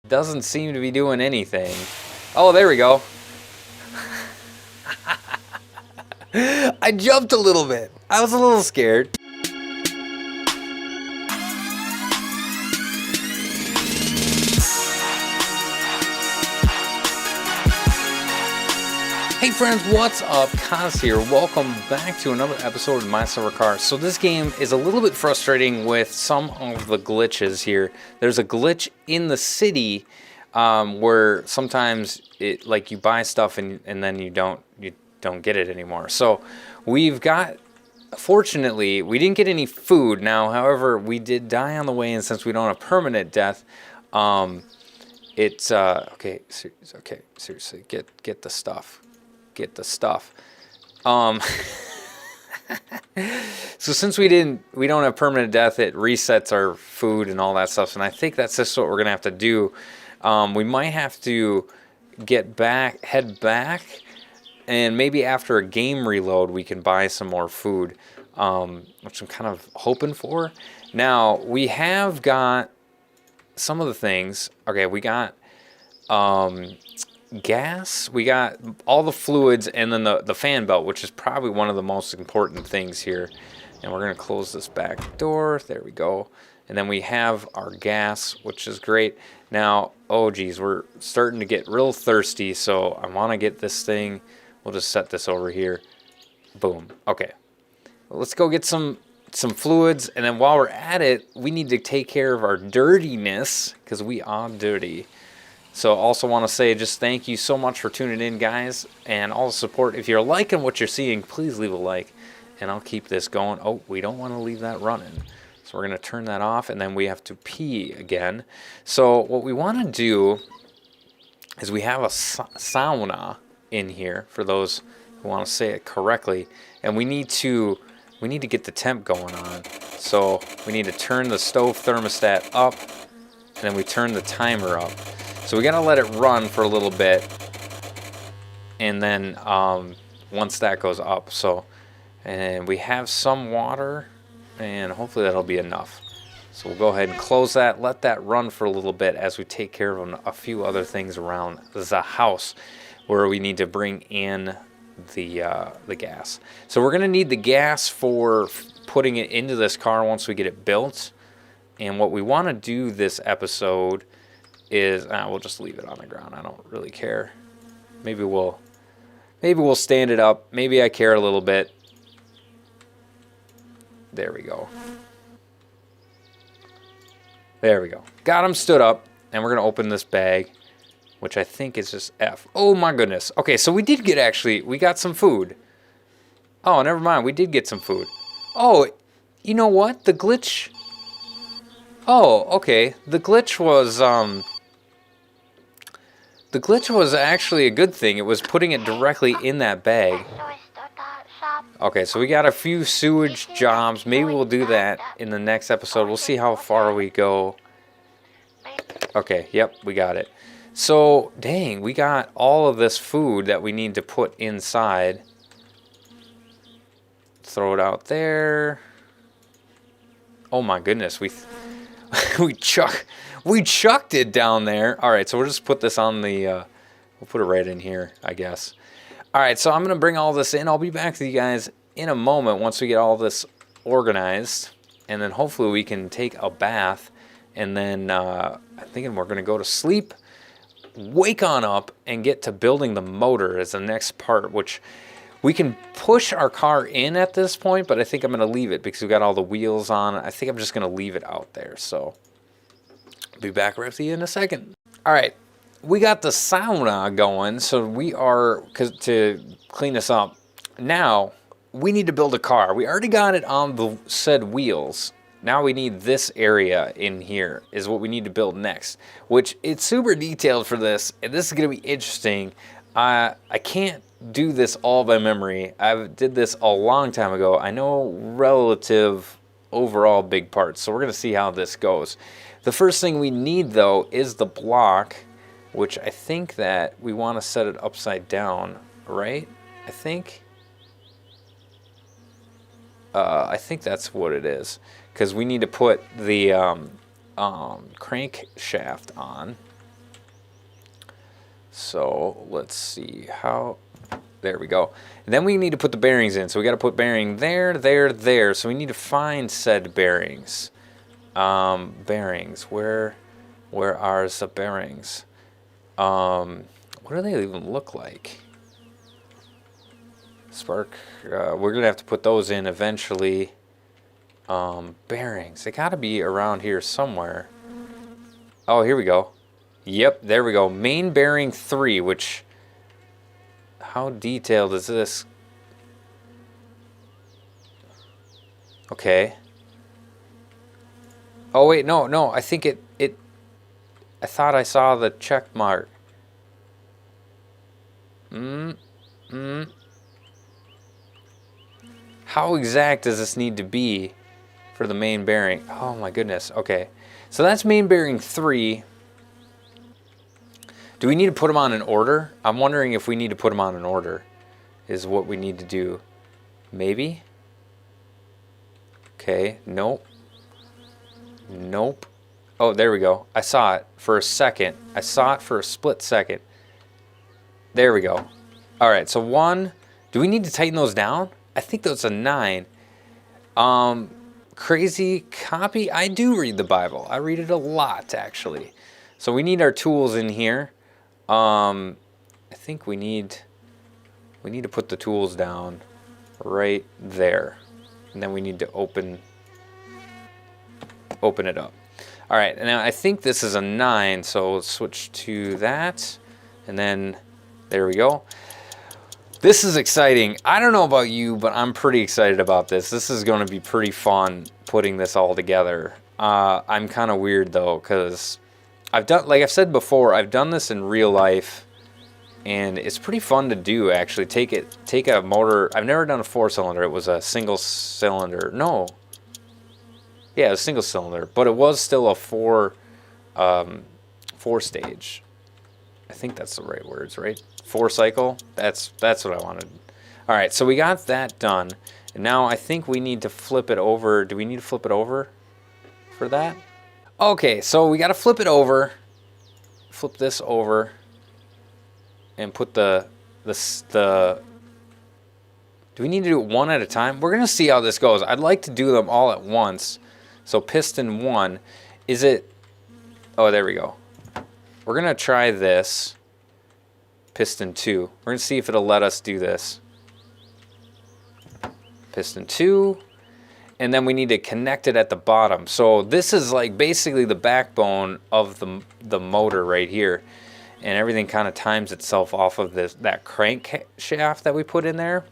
Doesn't seem to be doing anything. Oh, there we go. I jumped a little bit. I was a little scared. Hey friends, what's up? Kaz here. Welcome back to another episode of My Silver Car. So this game is a little bit frustrating with some of the glitches here. There's a glitch in the city where sometimes it like you buy stuff and then you don't get it anymore. So we've got, fortunately, we didn't get any food. Now, however, we did die on the way, and since we don't have permanent death, it's okay. Seriously, get the stuff. Get the stuff. So since we don't have permanent death, it resets our food and all that stuff. And I think that's just what we're gonna have to do. We might have to head back, and maybe after a game reload, we can buy some more food, which I'm kind of hoping for. Now we have got some of the things. Okay, we got gas, we got all the fluids, and then the fan belt, which is probably one of the most important things here. And we're gonna close this back door. There we go. And then we have our gas, which is great. Now, oh geez, we're starting to get real thirsty, so I want to get this thing. We'll just set this over here. Boom. Okay, well, let's go get some fluids, and then while we're at it, we need to take care of our dirtiness because we are dirty. So also want to say just thank you so much for tuning in, guys, and all the support. If you're liking what you're seeing, please leave a like, and I'll keep this going. Oh, we don't want to leave that running. So we're going to turn that off, and then we have to pee again. So what we want to do is we have a sauna in here, for those who want to say it correctly, and we need to get the temp going on. So we need to turn the stove thermostat up, and then we turn the timer up. So we gotta let it run for a little bit, and then once that goes up, and we have some water, and hopefully that'll be enough. So we'll go ahead and close that, let that run for a little bit as we take care of a few other things around the house where we need to bring in the gas. So we're gonna need the gas for putting it into this car once we get it built. And what we want to do this episode is we'll just leave it on the ground. I don't really care. Maybe we'll stand it up. Maybe I care a little bit. There we go. There we go. Got him stood up, and we're gonna open this bag, which I think is just F. Oh my goodness. Okay, so we got some food. Oh, never mind. We did get some food. Oh, you know what? The glitch. Oh, okay. The glitch was actually a good thing. It was putting it directly in that bag. Okay, so we got a few sewage jobs. Maybe we'll do that in the next episode. We'll see how far we go. Okay, yep, we got it. So, dang, we got all of this food that we need to put inside. Throw it out there. Oh my goodness, we chucked it down there. All right, so we'll just put this on the, we'll put it right in here, I guess. All right, so I'm going to bring all this in. I'll be back with you guys in a moment once we get all this organized. And then hopefully we can take a bath. And then I'm thinking we're going to go to sleep, wake on up, and get to building the motor as the next part, which we can push our car in at this point, but I think I'm going to leave it because we've got all the wheels on. I think I'm just going to leave it out there. So I'll be back with you in a second. All right, we got the sauna going, so to clean this up. Now, we need to build a car. We already got it on the said wheels. Now we need this area in here is what we need to build next, which it's super detailed for this, and this is going to be interesting. I can't do this all by memory. I did this a long time ago. I know relative overall big parts, so we're going to see how this goes. The first thing we need, though, is the block, which I think that we want to set it upside down, right? I think that's what it is, because we need to put the crankshaft on. So let's see how, there we go. And then we need to put the bearings in. So we got to put bearing there, there, there. So we need to find said bearings. Bearings, where are the bearings? What do they even look like? Spark, we're gonna have to put those in eventually. Bearings, they gotta be around here somewhere. Oh, here we go. Yep, there we go. Main bearing 3, which, how detailed is this? Okay. Oh wait, no, I think I thought I saw the check mark. How exact does this need to be for the main bearing? Oh my goodness, okay. So that's main bearing 3. Do we need to put them on an order? I'm wondering if we need to put them on an order is what we need to do. Maybe? Okay, nope. Nope. Oh, there we go. I saw it for a second. I saw it for a split second. There we go. All right, so 1. Do we need to tighten those down? I think that's a 9. Crazy copy. I do read the Bible. I read it a lot, actually. So we need our tools in here. I think we need to put the tools down right there. And then we need to open it up. All right, and now I think this is a 9, so let's switch to that. And then there we go. This is exciting. I don't know about you, but I'm pretty excited about this. This is going to be pretty fun putting this all together. I'm kind of weird though, because like I've said before, I've done this in real life, and it's pretty fun to do actually. Take a motor. I've never done a 4-cylinder. It was a single cylinder. No. Yeah, it was single cylinder, but it was still a 4 stage. I think that's the right words, right? 4 cycle. That's what I wanted. All right, so we got that done, and now I think we need to flip it over. Do we need to flip it over for that? Okay, so we got to flip it over. Flip this over, and put the. Do we need to do it one at a time? We're gonna see how this goes. I'd like to do them all at once. So piston 1, is it? Oh, there we go. We're gonna try this. Piston 2. We're gonna see if it'll let us do this. Piston 2, and then we need to connect it at the bottom. So this is like basically the backbone of the motor right here, and everything kind of times itself off of that crank shaft that we put in there.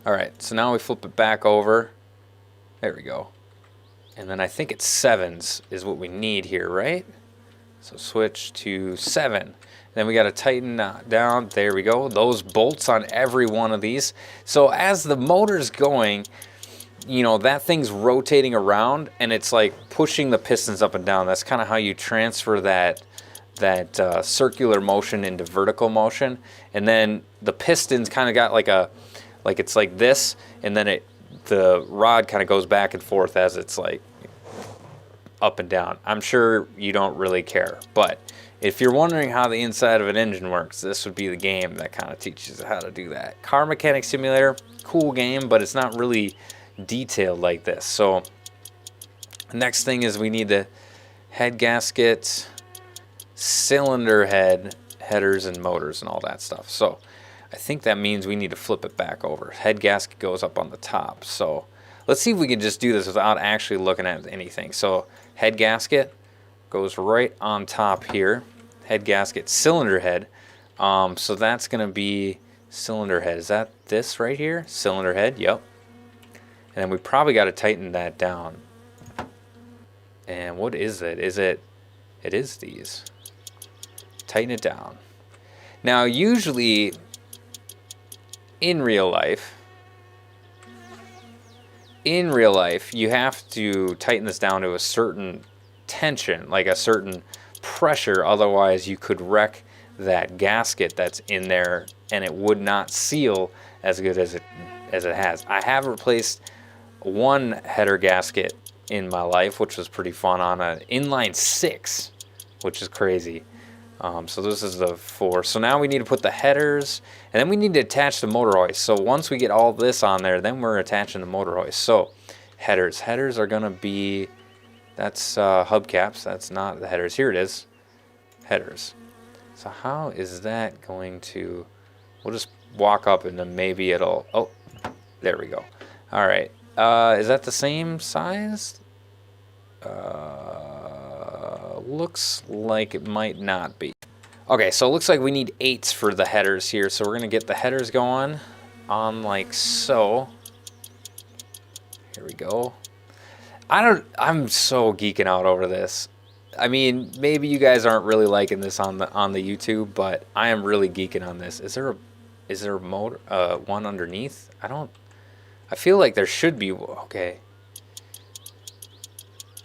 All right, so now we flip it back over. There we go. And then I think it's 7s is what we need here, right? So switch to 7. Then we got to tighten down. There we go. Those bolts on every one of these. So as the motor's going, you know, that thing's rotating around, and it's like pushing the pistons up and down. That's kind of how you transfer that circular motion into vertical motion. And then the pistons kind of got like it's like this, and then the rod kind of goes back and forth as it's like up and down. I'm sure you don't really care, but if you're wondering how the inside of an engine works, this would be the game that kind of teaches how to do that. Car Mechanic Simulator, cool game, but it's not really detailed like this. So next thing is we need the head gasket, cylinder headers and motors and all that stuff. So I think that means we need to flip it back over. Head gasket goes up on the top. So let's see if we can just do this without actually looking at anything. So head gasket goes right on top here. Head gasket, cylinder head. So that's going to be cylinder head. Is that this right here? Cylinder head, yep. And then we probably got to tighten that down. And what is it? It is these. Tighten it down. Now usually in real life you have to tighten this down to a certain tension, like a certain pressure, otherwise you could wreck that gasket that's in there and it would not seal as good as it has. I have replaced one header gasket in my life, which was pretty fun, on an inline 6, which is crazy. So this is the 4. So now we need to put the headers, and then we need to attach the motor hoist. So once we get all this on there, then we're attaching the motor hoist. So headers are going to be, that's hubcaps. That's not the headers. Here it is, headers. So how is that going to, we'll just walk up and then maybe it'll, oh, there we go. All right. Is that the same size? Looks like it might not be. Okay, so it looks like we need 8s for the headers here. So we're gonna get the headers going on like so. Here we go. I'm so geeking out over this. I mean, maybe you guys aren't really liking this on the YouTube, but I am really geeking on this. Is there a motor one underneath? I feel like there should be. Okay.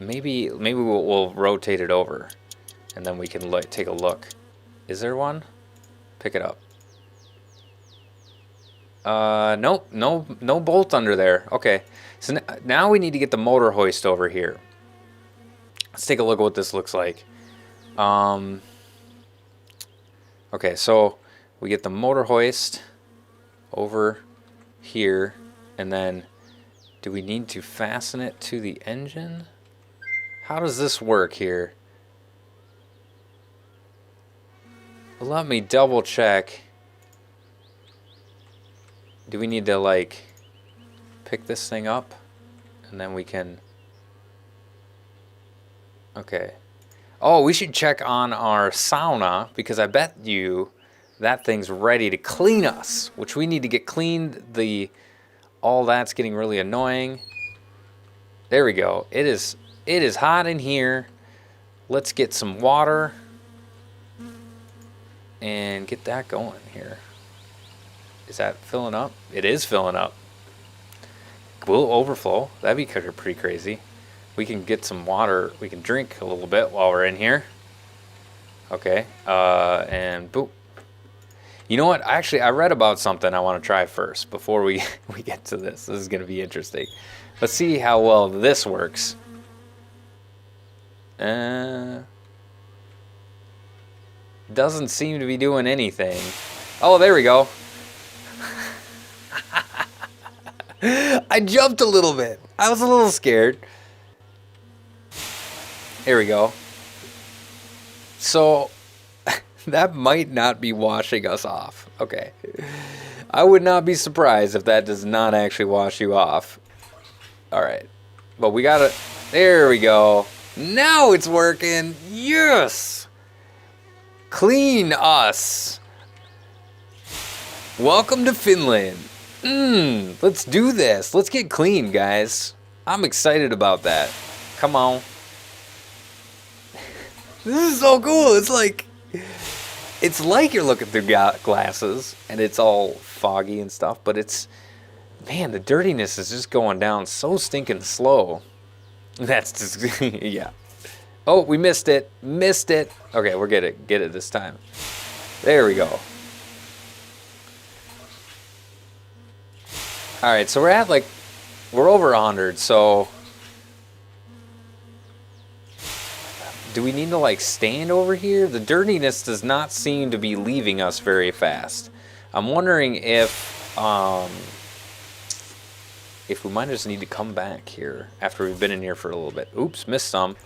Maybe we'll rotate it over, and then we can take a look. Is there one? Pick it up. Nope, no bolt under there. Okay, so now we need to get the motor hoist over here. Let's take a look at what this looks like. Okay, so we get the motor hoist over here, and then do we need to fasten it to the engine? How does this work here? Let me double check. Do we need to like pick this thing up and then we can, okay. Oh, we should check on our sauna because I bet you that thing's ready to clean us, which we need to get cleaned. All that's getting really annoying. There we go. It is hot in here. Let's get some water and get that going here. Is that filling up? It is filling up. Will overflow. That'd be pretty crazy. We can get some water. We can drink a little bit while we're in here. Okay. And boop. You know what? Actually, I read about something I want to try first before we get to this. This is going to be interesting. Let's see how well this works. Doesn't seem to be doing anything. Oh, there we go. I jumped a little bit. I was a little scared. Here we go. So that might not be washing us off. Okay. I would not be surprised if that does not actually wash you off. All right. But we got to, there we go. Now it's working. Yes. Clean us. Welcome to Finland. Let's do this. Let's get clean, guys. I'm excited about that. Come on. This is so cool. It's like you're looking through glasses and it's all foggy and stuff, but it's, man, the dirtiness is just going down so stinking slow. That's just, yeah. Oh, we missed it. Missed it. Okay, we'll get it this time. There we go. All right, so we're over 100, so do we need to like stand over here? The dirtiness does not seem to be leaving us very fast. I'm wondering if we might just need to come back here after we've been in here for a little bit. Oops, missed some.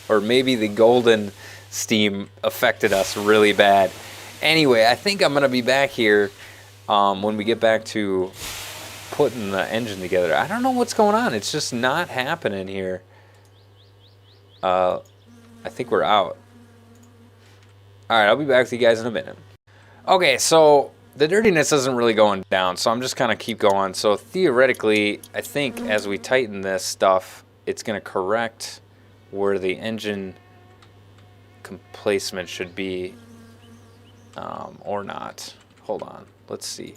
Or maybe the golden steam affected us really bad. Anyway, I think I'm going to be back here when we get back to putting the engine together. I don't know what's going on. It's just not happening here. I think we're out. All right, I'll be back with you guys in a minute. Okay, so the dirtiness isn't really going down, so I'm just going to keep going. So theoretically, I think as we tighten this stuff, it's going to correct where the engine placement should be. Or not. Hold on. Let's see.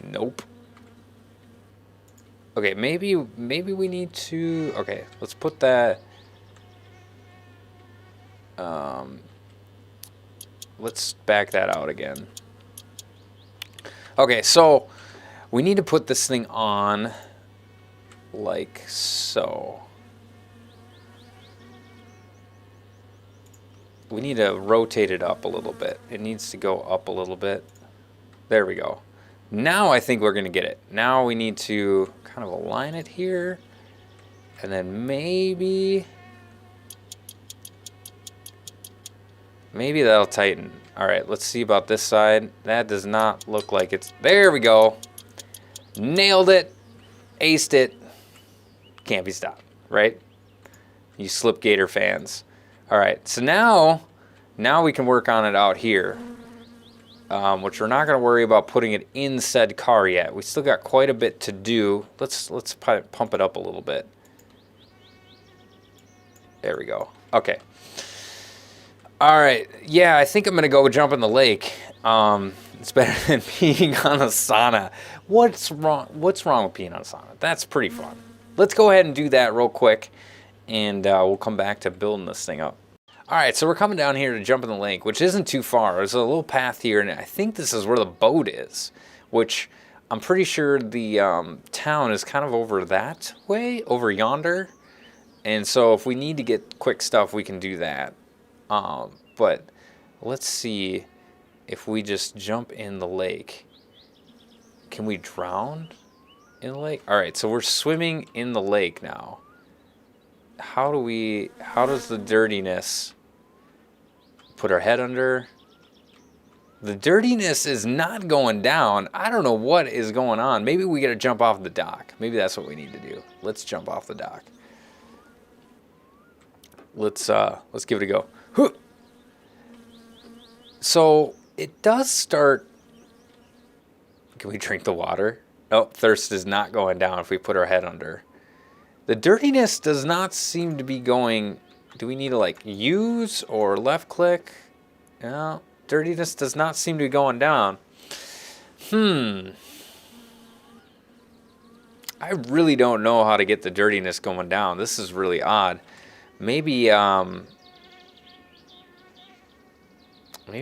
Nope. Okay, maybe we need to. Okay, let's put that. Let's back that out again. Okay, so we need to put this thing on like so. we need to rotate it up a little bit. It needs to go up a little bit. There we go. Now I think we're gonna get it. Now we need to kind of align it here, and then maybe that'll tighten. All right, let's see about this side. That does not look like it's, there we go. Nailed it, aced it. Can't be stopped, right? You Slipgator fans. All right, so now we can work on it out here, which we're not gonna worry about putting it in said car yet. We still got quite a bit to do. Let's pump it up a little bit. There we go, okay. All right, yeah, I think I'm gonna go jump in the lake. It's better than peeing on a sauna. What's wrong with peeing on a sauna? That's pretty fun. Let's go ahead and do that real quick, and we'll come back to building this thing up. All right, so we're coming down here to jump in the lake, which isn't too far. There's a little path here, and I think this is where the boat is, which I'm pretty sure the town is kind of over that way, over yonder. And so if we need to get quick stuff, we can do that. But let's see if we just jump in the lake. Can we drown in the lake? All right, so we're swimming in the lake now. How does the dirtiness put our head under? The dirtiness is not going down. I don't know what is going on. Maybe we gotta jump off the dock. Maybe that's what we need to do. Let's jump off the dock. Let's give it a go. So it does start. Can we drink the water? Oh, thirst is not going down if we put our head under. The dirtiness does not seem to be going. Do we need to like use or left click? No, dirtiness does not seem to be going down. I really don't know how to get the dirtiness going down. This is really odd. Maybe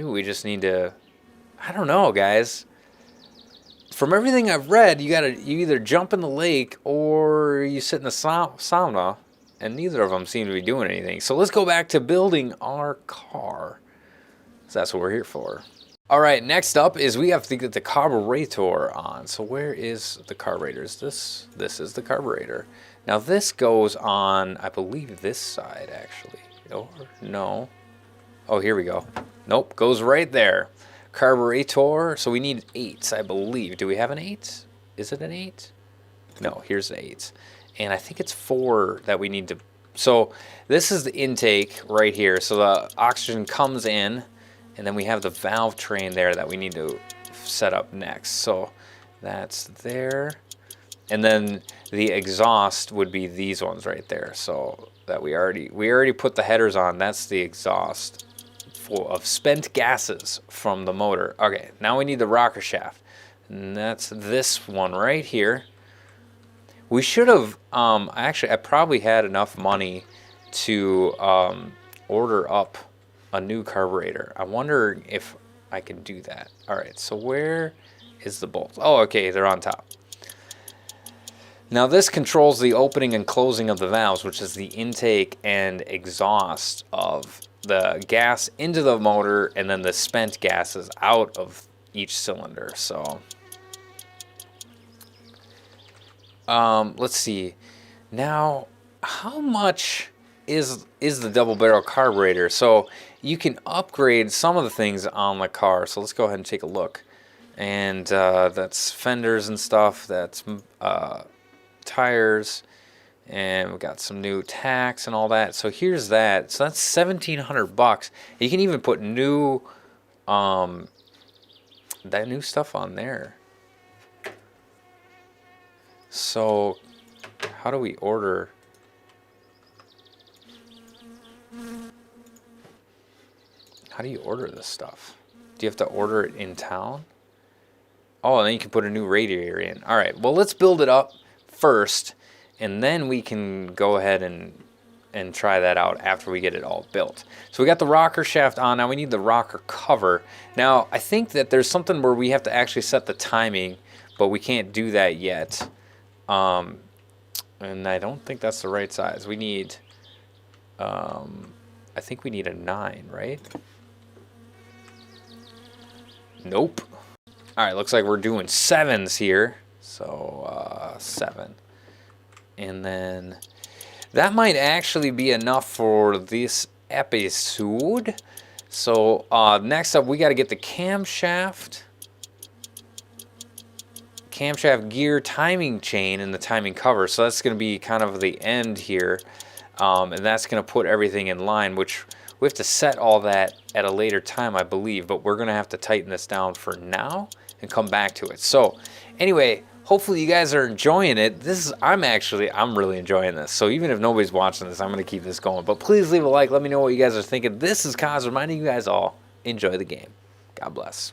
we just need to, I don't know, guys. From everything I've read, you either jump in the lake or you sit in the sauna, and neither of them seem to be doing anything. So let's go back to building our car. So that's what we're here for. All right, next up is we have to get the carburetor on. So where is the carburetor? This is the carburetor. Now this goes on, I believe, this side actually. Or no. Oh, here we go. Nope, goes right there. Carburetor. So we need 8s, I believe. Do we have an 8? Is it an 8? No, here's an 8. And I think it's 4 that we need to. So this is the intake right here. So the oxygen comes in, and then we have the valve train there that we need to set up next. So that's there. And then the exhaust would be these ones right there. So that we already put the headers on. That's the exhaust of spent gases from the motor. Okay, now we need the rocker shaft. And that's this one right here. We should have, actually, I probably had enough money to order up a new carburetor. I wonder if I can do that. All right, so where is the bolt? Oh, okay, they're on top. Now this controls the opening and closing of the valves, which is the intake and exhaust of the gas into the motor, and then the spent gases out of each cylinder. So let's see. Now, how much is the double barrel carburetor? So you can upgrade some of the things on the car. So let's go ahead and take a look. And that's fenders and stuff. That's tires. And we've got some new tacks and all that. So here's that. So that's $1,700. You can even put new that new stuff on there. So how do we order? How do you order this stuff? Do you have to order it in town? Oh, and then you can put a new radiator in. All right, well, let's build it up first, and then we can go ahead and try that out after we get it all built. So we got the rocker shaft on. Now we need the rocker cover. Now, I think that there's something where we have to actually set the timing, but we can't do that yet. And I don't think that's the right size. We need, I think we need a 9, right? Nope. All right, looks like we're doing 7s here. So 7. And then that might actually be enough for this episode. So next up, we got to get the camshaft gear timing chain and the timing cover. So that's going to be kind of the end here. And that's going to put everything in line, which we have to set all that at a later time, I believe. But we're going to have to tighten this down for now and come back to it. So anyway, hopefully you guys are enjoying it. I'm really enjoying this. So even if nobody's watching this, I'm going to keep this going. But please leave a like. Let me know what you guys are thinking. This is Kaz reminding you guys all, enjoy the game. God bless.